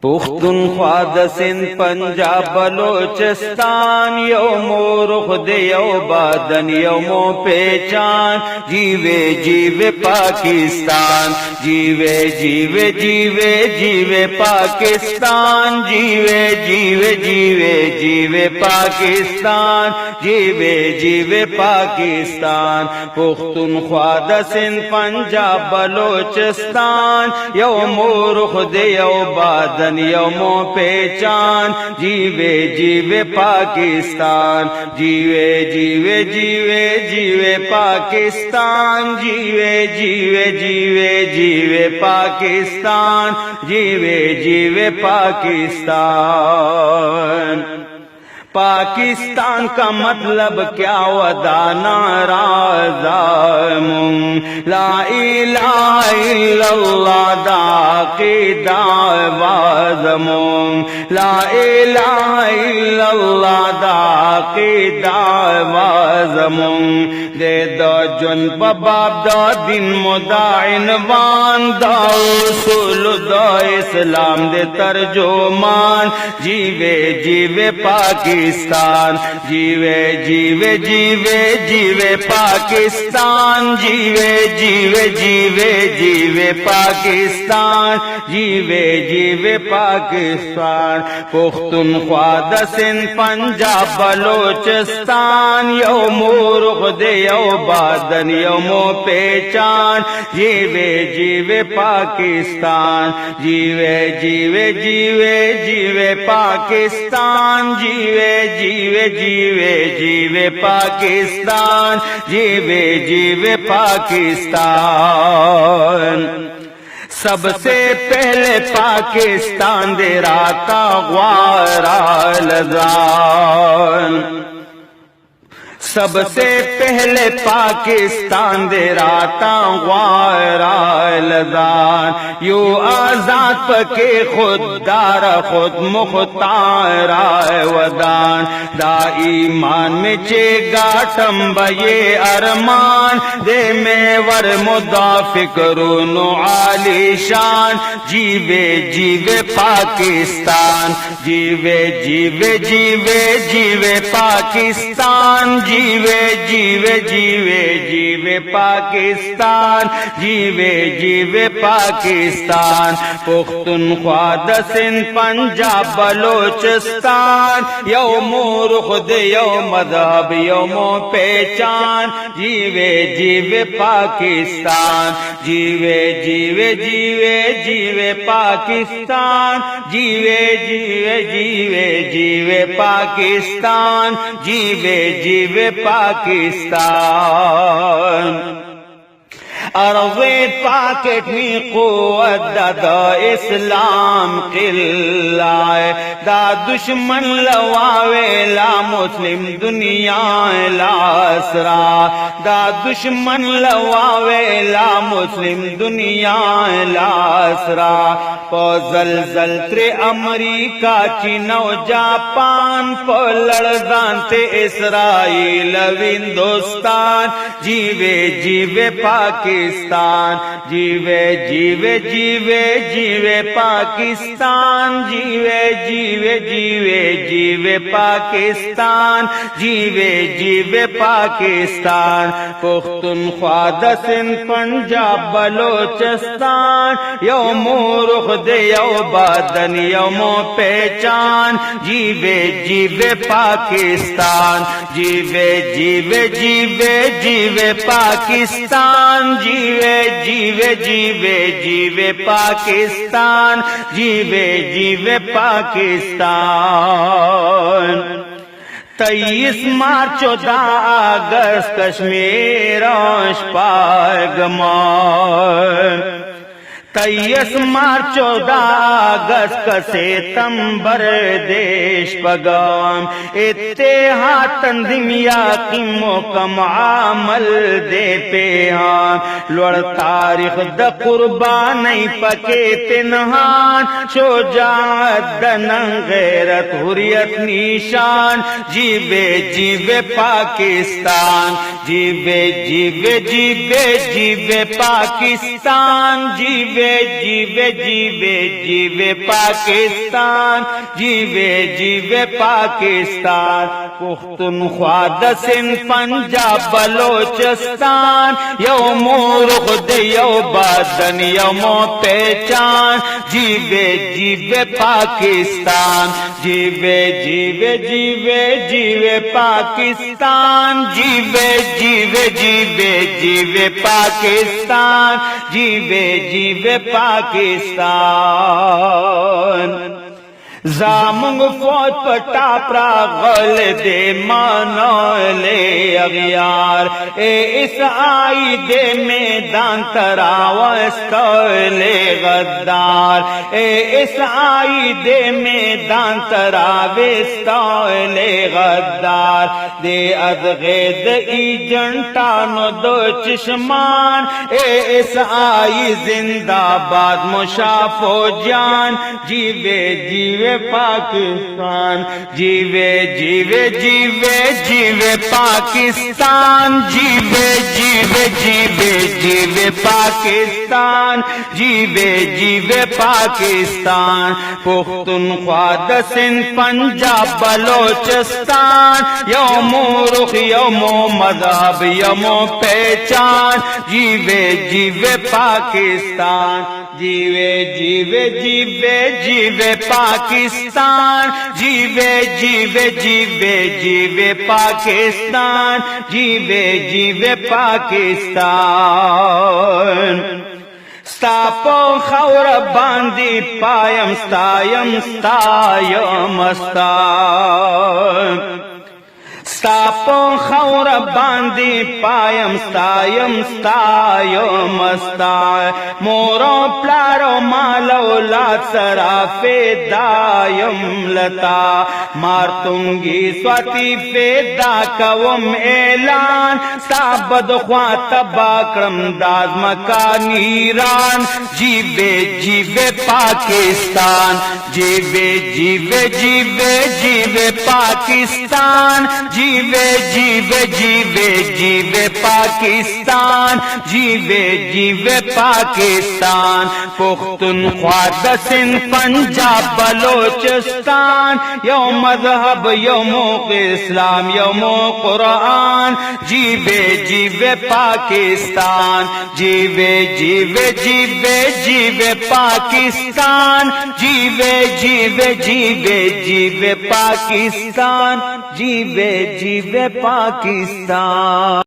Pakhtunkhwa the Sindh Punjab Balochistan यौमो रुख दे यौ बादन यौमो पहचान जीवे जीवे पाकिस्तान जीवे जीवे जीवे जीवे पाकिस्तान जीवे जीवे जीवे जीवे पाकिस्तान जीवे जीवे पाकिस्तान पुख्तूनख्वा द सिंध पंजाब बलोचिस्तान यौमो रुख दे यौ बादन यौमो पहचान जीवे जीवे पाकिस्तान जीवे जीवे जीवे जीवे पाकिस्तान जीवे जीवे जीवे जीवे पाकिस्तान जीवे जीवे पाकिस्तान। पाकिस्तान का मतलब क्या वदा नाराज़ामुम ला इलाहा इल्लल्लाह दाक़िदा वाज़मुम ला इलाहा इल्लल्लाह दाक़िदा वाज़मुम दे दो जुन बाब दो दिन मुदाइनवान दो उसूल दो इस्लाम दे तर्जुमान जीवे जीवे पाकिस्तान जीवे जीवे जीवे जीवे पाकिस्तान जीवे जीवे जीवे जीवे पाकिस्तान जीवे जीवे पाकिस्तान पुख्तूनख्वा द सिंध पंजाब बलोचिस्तान यौमो रुख दे यौ बादन यौमो पहचान जीवे जीवे पाकिस्तान जीवे जीवे जीवे जीवे पाकिस्तान जीवे जीवे जीवे जीवे पाकिस्तान जीवे जीवे पाकिस्तान। सबसे पहले पाकिस्तान दे राता ग्वारा लजान सबसे पहले पाकिस्तान दे राता ग्वारा लजान यू आजाद पके खुददार खुद मुख्तारा वदान दा ईमान में चे गाटम बये अरमान दे में वर मुदाफिक रूनो आलीशान जीवे जीवे पाकिस्तान जीवे जीवे जीवे जीवे पाकिस्तान जीवे जीवे जीवे जीवे पाकिस्तान जीवे जीवे पाकिस्तान पुख्तूनख्वा द सिंध पंजाब बलोचिस्तान यौमो रुख दे यौ मज़हब यौमो पहचान जीवे जीवे पाकिस्तान जीवे जीवे जीवे जीवे पाकिस्तान जीवे जीवे जीवे जीवे पाकिस्तान जीवे जीवे पाकिस्तान। अर्ज़े पाकिट में क़ुव्वत दा इस्लाम क़िल्ला दा दुश्मन लवावे ला मुस्लिम दुनिया लासरा दा दुश्मन लवावे ला मुस्लिम दुनिया लासरा पो ज़लज़ल त्रे अमरीका चीनो जापान पो लड़जानते इसराइल हिंदुस्तान जीवे जीवे पाकिस्तान जीवे जीवे जीवे जीवे पाकिस्तान जीवे जीवे जीवे जीवे पाकिस्तान जीवे जीवे पाकिस्तान पुख्तूनख्वा द सिंध पंजाब बलोचिस्तान यौमो रुख दे यौ बादन यौमो पहचान जीवे जीवे पाकिस्तान जीवे जीवे जीवे जीवे पाकिस्तान जीवे जीवे जीवे जीवे पाकिस्तान जीवे जीवे पाकिस्तान। 23 मार्च 14 अगस्त कश्मीर पागमान 23 मार्च 14 अगस्त का सितंबर देश पगाम इत्तेहाद तंजीमिया की मुकम्मल दे पे हाँ लड़ तारीख द कुर्बानी पके तिनहान शुजाअत दनंग गैरत हुर्रियत निशान जीवे जीवे पाकिस्तान जीवे जीवे जीवे जीवे पाकिस्तान जीवे जीवे जीवे जीवे जीवे पाकिस्तान, जीवे जीवे पाकिस्तान। पुख्तनख्वा द सिंध पंजाब बलोचिस्तान, यो मुर्ख दे यो बदन यो मो पहचान। जीवे जीवे पाकिस्तान, जीवे जीवे जीवे जीवे पाकिस्तान, जीवे जीवे जीवे जीवे पाकिस्तान, जीवे जीवे पाकिस्तान। जामुंग फौज पटा प्रागल दे मनोले अगियार, ए इस आई दे मैदान तरावस्तले गद्दार, ए इस आई दे मैदान तरावस्तले गद्दार। दे अदगेद ई जंटानो दो चश्मान, ए इस आई जिंदाबाद मुशाफो जान। जीवे जीवे पाकिस्तान, जीवे जीवे जीवे जीवे पाकिस्तान, जीवे जीवे जीवे जीवे पाकिस्तान, जीवे जीवे पाकिस्तान। पुख्तनख्वा द सिंध पंजाब बलोचिस्तान, यो मुर्ख यो मो मजहब यो मो पहचान। जीवे जीवे पाकिस्तान, जीवे जीवे जीवे जीवे पाकिस्तान, जीवे जीवे जीवे जीवे पाकिस्तान, जीवे जीवे पाकिस्तान। स्तापो खौर बांदी पायम स्तायम स्तायम स्तायम, स्तापो खौर बांदी पायम स्तायम स्तायम स्ताय। मोरो प्लारो मालो लात सराफे दायम लता, मारतुंगी स्वाति फेदा कवम ऐलान। साबद ख्वात बाक्रम दाद मकानीरान। जीवे जीवे पाकिस्तान, जीवे जीवे जीवे जीवे पाकिस्तान, जीवे जीवे जीवे जीवे पाकिस्तान, जीवे जीवे पाकिस्तान। पुख्तनख्वा द सिंध पंजाब बलोचिस्तान, यो मजहब यो इस्लाम यो कुरान। जीवे जीवे पाकिस्तान, जीवे जीवे जीवे जीवे पाकिस्तान, जीवे जीवे जीवे जीवे पाकिस्तान, जीवे जीवे पाकिस्तान।